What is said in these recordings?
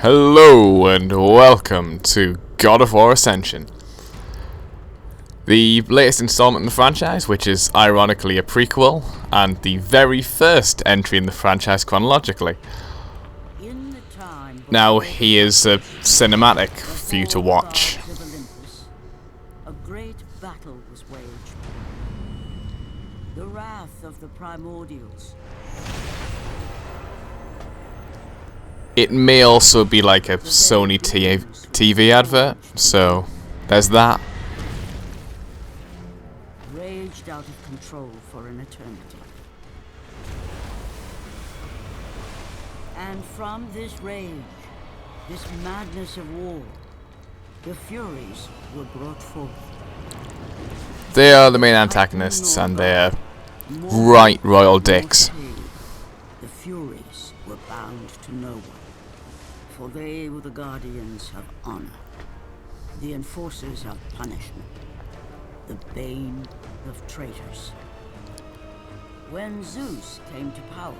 Hello and welcome to God of War Ascension, the latest installment in the franchise, which is ironically a prequel and the very first entry in the franchise chronologically. Now here's a cinematic for you to watch. A great battle was waged. The wrath of the primordials. It may also be like a Sony TV advert, so there's that. Raged out of control for an eternity. And from this rage, this madness of war, the Furies were brought forth. They are the main antagonists, and they're right royal dicks. The Furies were bound to no one, for they were the guardians of honor, the enforcers of punishment, the bane of traitors. When Zeus came to power,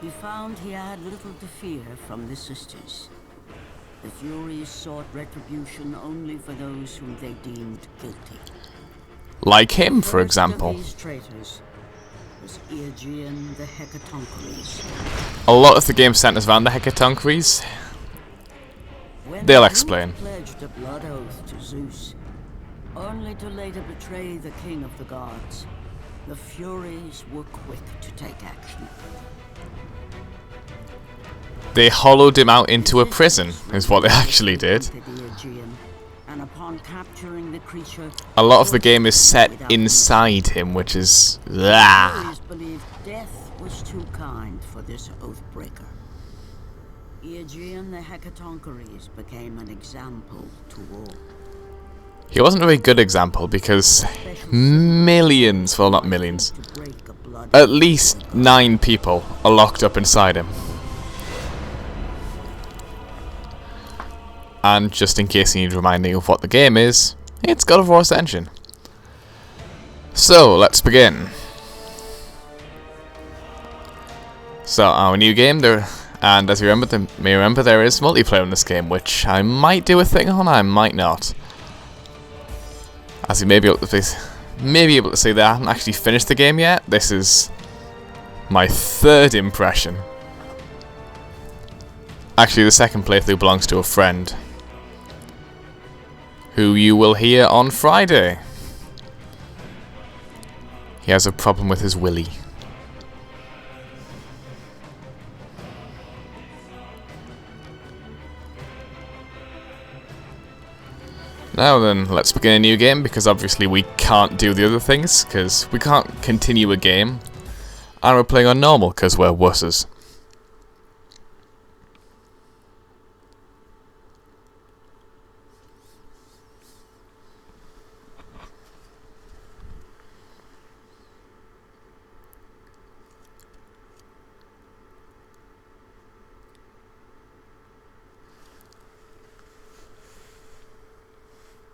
he found he had little to fear from the sisters. The Furies sought retribution only for those whom they deemed guilty. Like him, for example. These traitors was Aegean the Hecatonthingy. A lot of the game centers around the Hecatonthingy. They'll explain. Pledged a blood oath to Zeus, only to later betray the king of the gods. The Furies were quick to take action. They hollowed him out into a prison, is what they actually did. And upon capturing the creature, a lot of the game is set inside him, which is... The Furies believed death was too kind for this oathbreaker. Aegean the Hecatonthingy became an example to all. He wasn't a very good example because millions, well not millions, at least 9 people are locked up inside him. And just in case you need reminding of what the game is, it's God of War Ascension. So, let's begin. So, our new game, and as you may remember, there is multiplayer in this game, which I might do a thing on, I might not. As you may be able to see that I haven't actually finished the game yet. This is my 3rd impression. Actually, the 2nd playthrough belongs to a friend, who you will hear on Friday. He has a problem with his willy. Now then, let's begin a new game, because obviously we can't do the other things, because we can't continue a game. And we're playing on normal, because we're wusses.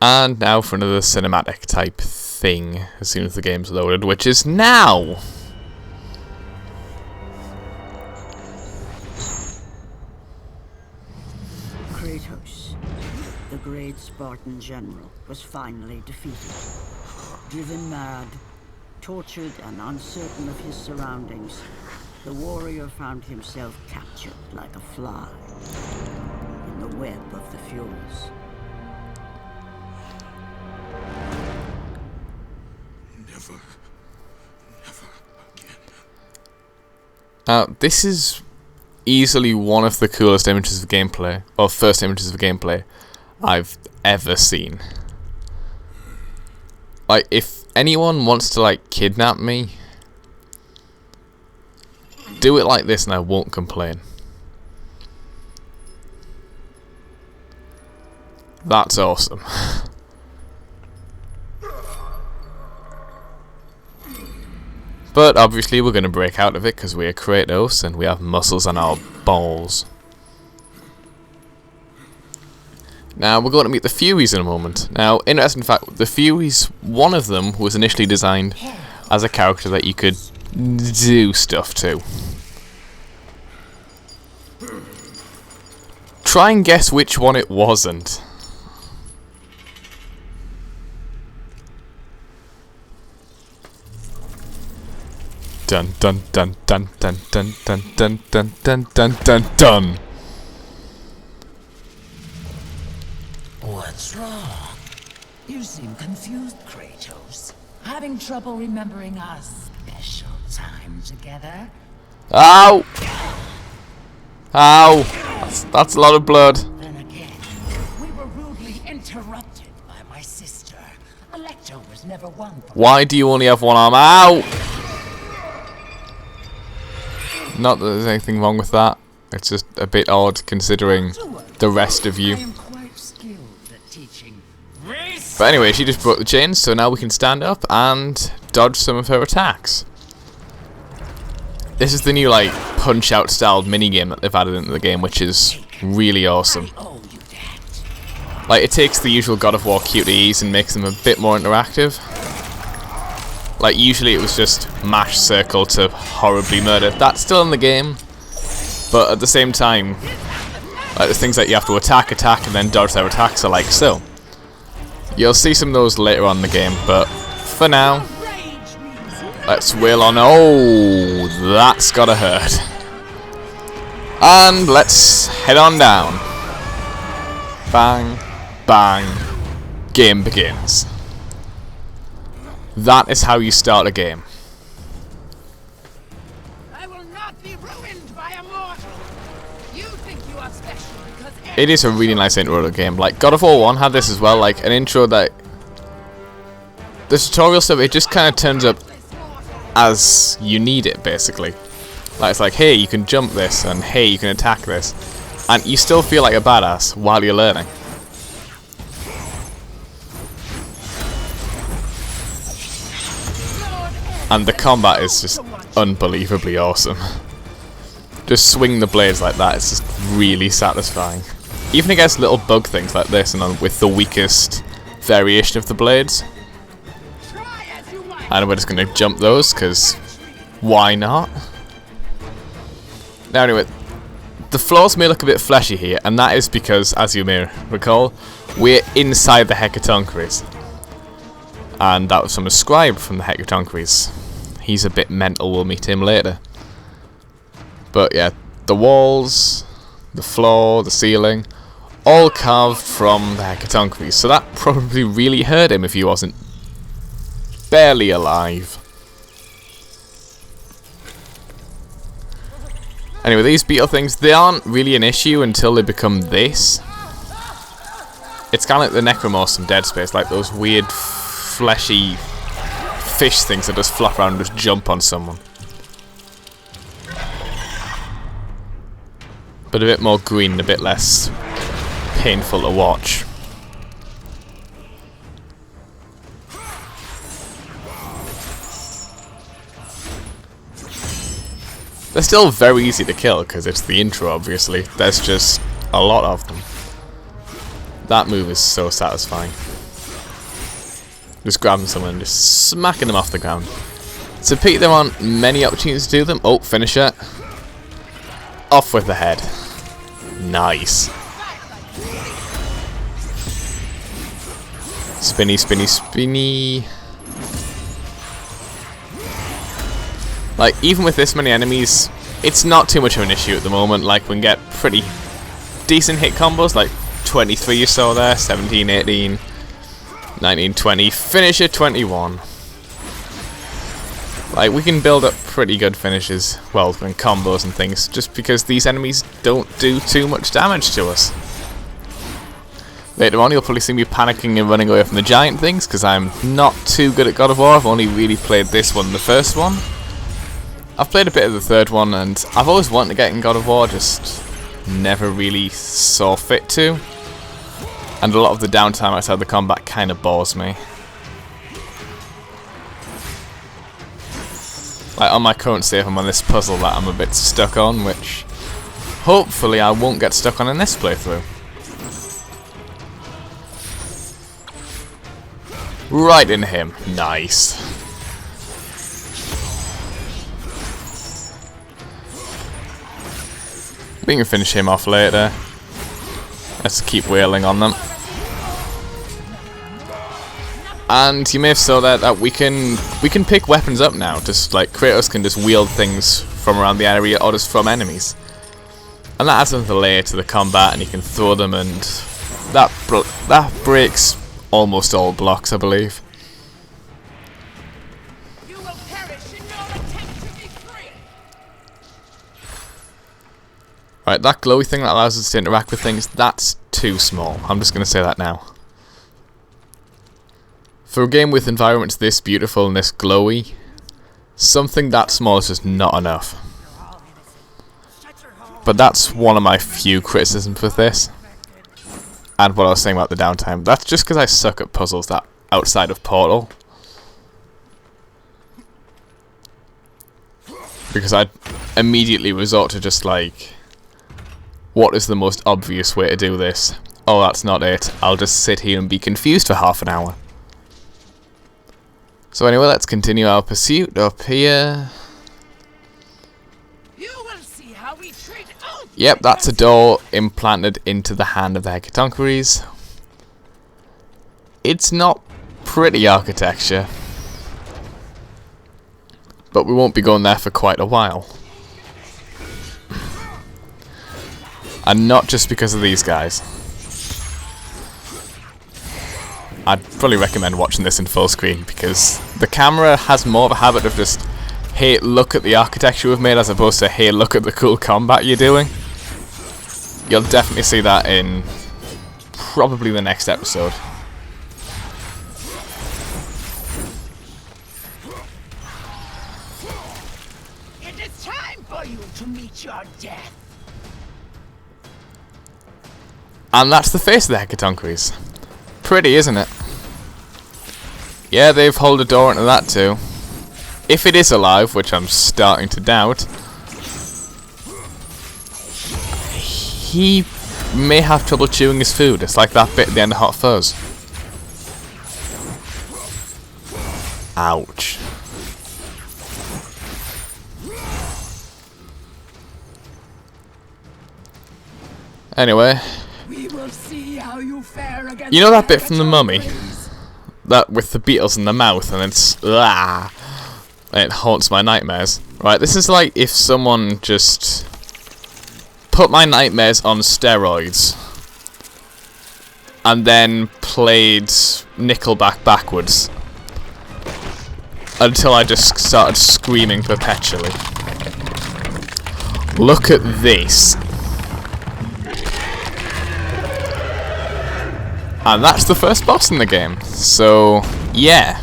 And now for another cinematic type thing, as soon as the game's loaded, which is now! Kratos, the great Spartan general, was finally defeated. Driven mad, tortured and uncertain of his surroundings, the warrior found himself captured like a fly in the web of the Furies. This is easily one of the coolest images of gameplay, or first images of gameplay, I've ever seen. Like, if anyone wants to, like, kidnap me, do it like this and I won't complain. That's awesome. But obviously we're going to break out of it because we are Kratos and we have muscles on our balls. Now we're going to meet the Furies in a moment. Now, interesting fact, the Furies, one of them was initially designed as a character that you could do stuff to. Try and guess which one it wasn't. Dun dun dun dun dun dun dun dun dun dun dun dun dun. What's wrong? You seem confused, Kratos. Having trouble remembering our special time together? Ow! Ow! That's a lot of blood. Then again, we were rudely interrupted by my sister. Electro was never one for... Why do you only have one arm? Ow! Not that there's anything wrong with that. It's just a bit odd considering the rest of you. I am quite skilled at teaching. But anyway, she just broke the chains, so now we can stand up and dodge some of her attacks. This is the new, like, punch-out styled minigame that they've added into the game, which is really awesome. Like, it takes the usual God of War QTEs and makes them a bit more interactive. Like, usually it was just mash circle to horribly murder. That's still in the game, but at the same time, like, there's things that you have to attack, and then dodge their attacks, so like so. You'll see some of those later on in the game, but for now, let's wail on. Oh, that's gotta hurt. And let's head on down. Bang, bang, game begins. That is how you start a game. I will not be ruined by a mortal. You think you are special because It is a really nice intro to the game. Like, God of War 1 had this as well, like an intro that... The tutorial stuff, it just kind of turns up as you need it, basically. Like, it's like, hey, you can jump this, and hey, you can attack this. And you still feel like a badass while you're learning. And the combat is just unbelievably awesome. Just swing the blades like that, it's just really satisfying. Even against little bug things like this, and with the weakest variation of the blades. And we're just going to jump those, because why not? Now anyway, the floors may look a bit fleshy here, and that is because, as you may recall, we're inside the Hecatonthingy. And that was from a scribe from the Hecatonthingy. He's a bit mental, we'll meet him later. But yeah, the walls, the floor, the ceiling, all carved from the Hecatonthingy. So that probably really hurt him if he wasn't barely alive. Anyway, these beetle things, they aren't really an issue until they become this. It's kind of like the Necromorphs from Dead Space, like those weird fleshy fish things that just flop around and just jump on someone. But a bit more green, a bit less painful to watch. They're still very easy to kill because it's the intro, obviously. There's just a lot of them. That move is so satisfying. Just grabbing someone and just smacking them off the ground. It's a pity there aren't many opportunities to do them. Oh, finisher. Off with the head. Nice. Spinny, spinny, spinny. Like, even with this many enemies, it's not too much of an issue at the moment. Like, we can get pretty decent hit combos, like 23 you saw there, 17, 18, 19, 20, finisher 21. Like, we can build up pretty good finishes, well, and combos and things, just because these enemies don't do too much damage to us. Later on, you'll probably see me panicking and running away from the giant things, because I'm not too good at God of War. I've only really played this one, the first one. I've played a bit of the third one, and I've always wanted to get in God of War, just never really saw fit to. And a lot of the downtime outside the combat kind of bores me. Like, on my current save, I'm on this puzzle that I'm a bit stuck on, which hopefully I won't get stuck on in this playthrough. Right in him. Nice. We can finish him off later. Let's keep wailing on them. And you may have saw that we can pick weapons up now. Just like Kratos can just wield things from around the area or just from enemies. And that adds another layer to the combat, and you can throw them, and that breaks almost all blocks, I believe. You will perish in your attempt to be free. Right, that glowy thing that allows us to interact with things, that's too small. I'm just going to say that now. For a game with environments this beautiful and this glowy, something that small is just not enough. But that's one of my few criticisms with this. And what I was saying about the downtime. That's just because I suck at puzzles that outside of Portal. Because I'd immediately resort to just like, what is the most obvious way to do this? Oh, that's not it. I'll just sit here and be confused for half an hour. So anyway, let's continue our pursuit up here. Yep, that's a door implanted into the hand of the Hecatonthingies. It's not pretty architecture, but we won't be going there for quite a while. And not just because of these guys. I'd probably recommend watching this in full screen, because the camera has more of a habit of just, hey, look at the architecture we've made, as opposed to, hey, look at the cool combat you're doing. You'll definitely see that in probably the next episode. It is time for you to meet your death. And that's the face of the Hecatonthingies. Pretty, isn't it? Yeah, they've holed a door into that too. If it is alive, which I'm starting to doubt, he may have trouble chewing his food. It's like that bit at the end of Hot Fuzz. Ouch. Anyway, We will see how you fare against you know that bit from The Mummy? That with the beetles in the mouth, and it's and it haunts my nightmares. Right, this is like if someone just put my nightmares on steroids and then played Nickelback backwards until I just started screaming perpetually. Look at this. And that's the first boss in the game. So, yeah.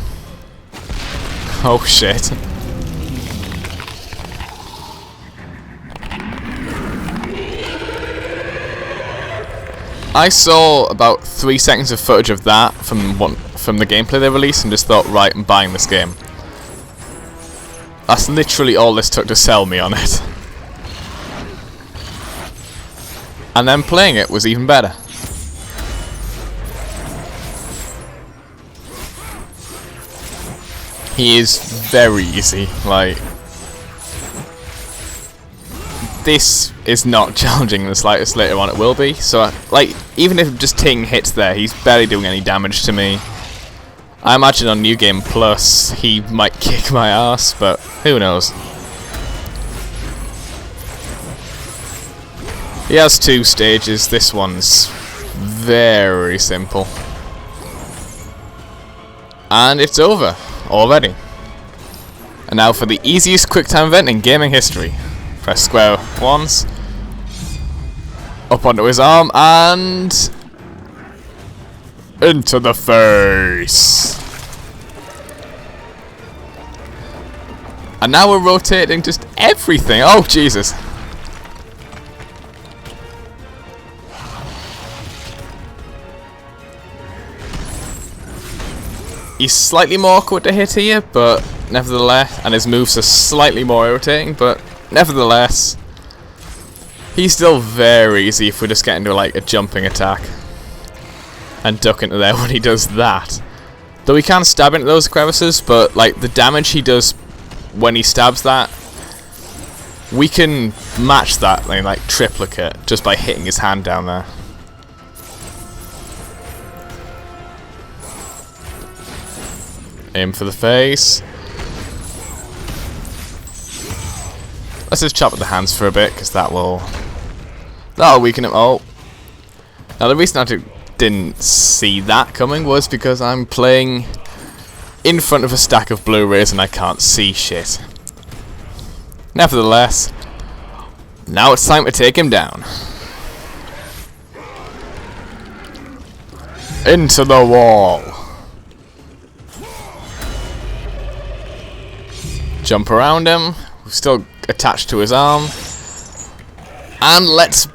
Oh shit. I saw about 3 seconds of footage of that from the gameplay they released and just thought, right, I'm buying this game. That's literally all this took to sell me on it. And then playing it was even better. He is very easy, like, this is not challenging in the slightest. Later on it will be, so like, even if just taking hits there, he's barely doing any damage to me. I imagine on New Game Plus he might kick my ass, but who knows. He has 2 stages, this one's very simple. And it's over. Already. And now for the easiest QuickTime event in gaming history. Press square once. Up onto his arm and into the face. And now we're rotating just everything. Oh Jesus. He's slightly more awkward to hit here, but nevertheless, and his moves are slightly more irritating, but nevertheless, he's still very easy if we just get into like a jumping attack and duck into there when he does that. Though he can stab into those crevices, but like the damage he does when he stabs that, we can match that like triplicate just by hitting his hand down there. Aim for the face. Let's just chop at the hands for a bit, because that'll weaken him. Oh. Now the reason I didn't see that coming was because I'm playing in front of a stack of Blu-rays and I can't see shit. Nevertheless, now it's time to take him down. Into the wall. Jump around him. We're still attached to his arm. And let's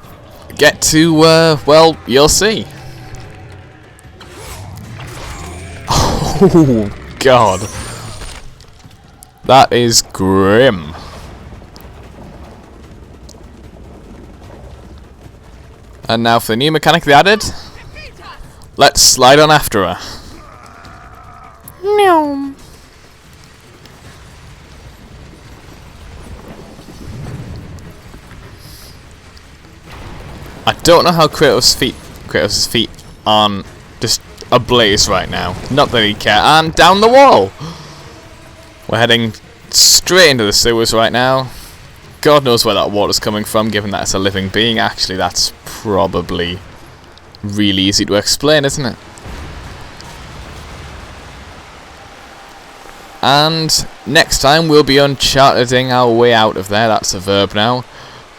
get to, well, you'll see. Oh, God. That is grim. And now for the new mechanic they added. Let's slide on after her. No. I don't know how Kratos' feet aren't just ablaze right now. Not that he cares. And down the wall! We're heading straight into the sewers right now. God knows where that water's coming from, given that it's a living being. Actually, that's probably really easy to explain, isn't it? And next time we'll be uncharteding our way out of there. That's a verb now.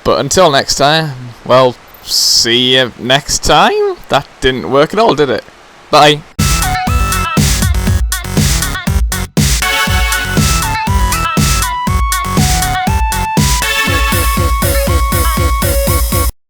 But until next time, well, see you next time? That didn't work at all, did it? Bye.